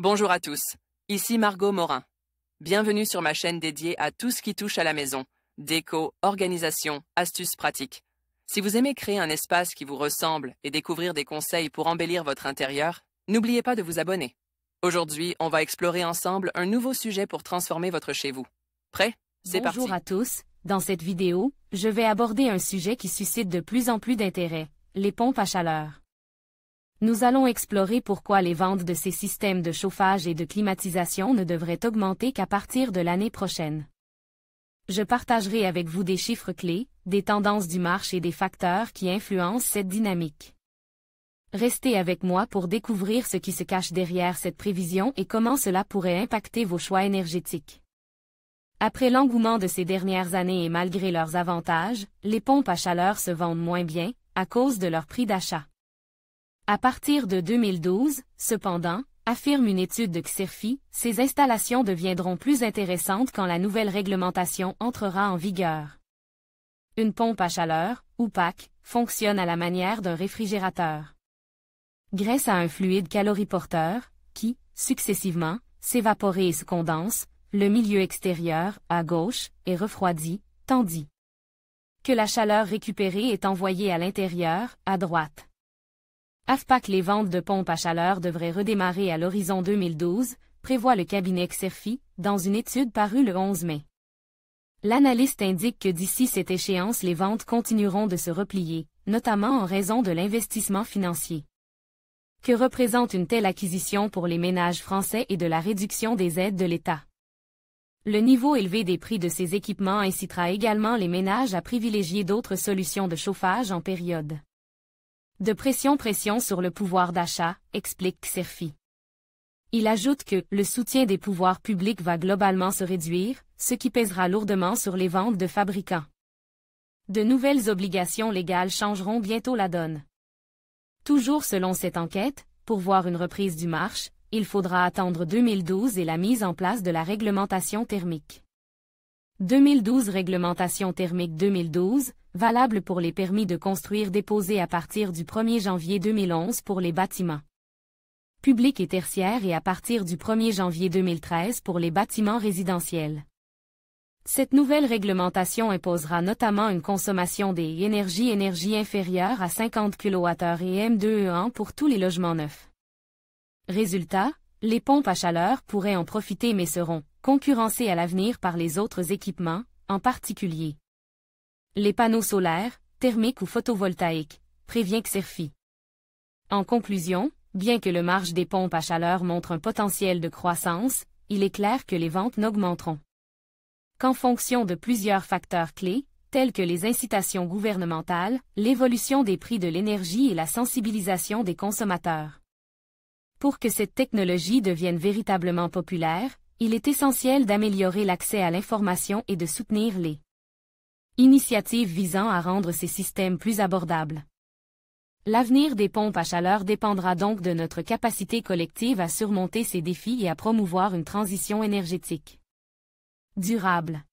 Bonjour à tous, ici Margot Morin. Bienvenue sur ma chaîne dédiée à tout ce qui touche à la maison, déco, organisation, astuces pratiques. Si vous aimez créer un espace qui vous ressemble et découvrir des conseils pour embellir votre intérieur, n'oubliez pas de vous abonner. Aujourd'hui, on va explorer ensemble un nouveau sujet pour transformer votre chez vous. Prêt? C'est parti. Bonjour à tous, dans cette vidéo, je vais aborder un sujet qui suscite de plus en plus d'intérêt, les pompes à chaleur. Nous allons explorer pourquoi les ventes de ces systèmes de chauffage et de climatisation ne devraient augmenter qu'à partir de l'année prochaine. Je partagerai avec vous des chiffres clés, des tendances du marché et des facteurs qui influencent cette dynamique. Restez avec moi pour découvrir ce qui se cache derrière cette prévision et comment cela pourrait impacter vos choix énergétiques. Après l'engouement de ces dernières années et malgré leurs avantages, les pompes à chaleur se vendent moins bien, à cause de leur prix d'achat. À partir de 2012, cependant, affirme une étude de Xerfi, ces installations deviendront plus intéressantes quand la nouvelle réglementation entrera en vigueur. Une pompe à chaleur, ou PAC, fonctionne à la manière d'un réfrigérateur. Grâce à un fluide caloriporteur, qui, successivement, s'évapore et se condense, le milieu extérieur, à gauche, est refroidi, tandis que la chaleur récupérée est envoyée à l'intérieur, à droite. AFPAC. Les ventes de pompes à chaleur devraient redémarrer à l'horizon 2012, prévoit le cabinet Xerfi, dans une étude parue le 11 mai. L'analyste indique que d'ici cette échéance les ventes continueront de se replier, notamment en raison de l'investissement financier que représente une telle acquisition pour les ménages français et de la réduction des aides de l'État. Le niveau élevé des prix de ces équipements incitera également les ménages à privilégier d'autres solutions de chauffage en période de pression sur le pouvoir d'achat, explique Xerfi. Il ajoute que le soutien des pouvoirs publics va globalement se réduire, ce qui pèsera lourdement sur les ventes de fabricants. De nouvelles obligations légales changeront bientôt la donne. Toujours selon cette enquête, pour voir une reprise du marché, il faudra attendre 2012 et la mise en place de la réglementation thermique. 2012 Réglementation thermique 2012, valable pour les permis de construire déposés à partir du 1er janvier 2011 pour les bâtiments publics et tertiaires et à partir du 1er janvier 2013 pour les bâtiments résidentiels. Cette nouvelle réglementation imposera notamment une consommation des énergie inférieure à 50 kWh et M2E1 pour tous les logements neufs. Résultat, les pompes à chaleur pourraient en profiter mais seront concurrencées à l'avenir par les autres équipements, en particulier les panneaux solaires, thermiques ou photovoltaïques, prévient Xerfi. En conclusion, bien que le marge des pompes à chaleur montre un potentiel de croissance, il est clair que les ventes n'augmenteront qu'en fonction de plusieurs facteurs clés, tels que les incitations gouvernementales, l'évolution des prix de l'énergie et la sensibilisation des consommateurs. Pour que cette technologie devienne véritablement populaire, il est essentiel d'améliorer l'accès à l'information et de soutenir les initiatives visant à rendre ces systèmes plus abordables. L'avenir des pompes à chaleur dépendra donc de notre capacité collective à surmonter ces défis et à promouvoir une transition énergétique durable.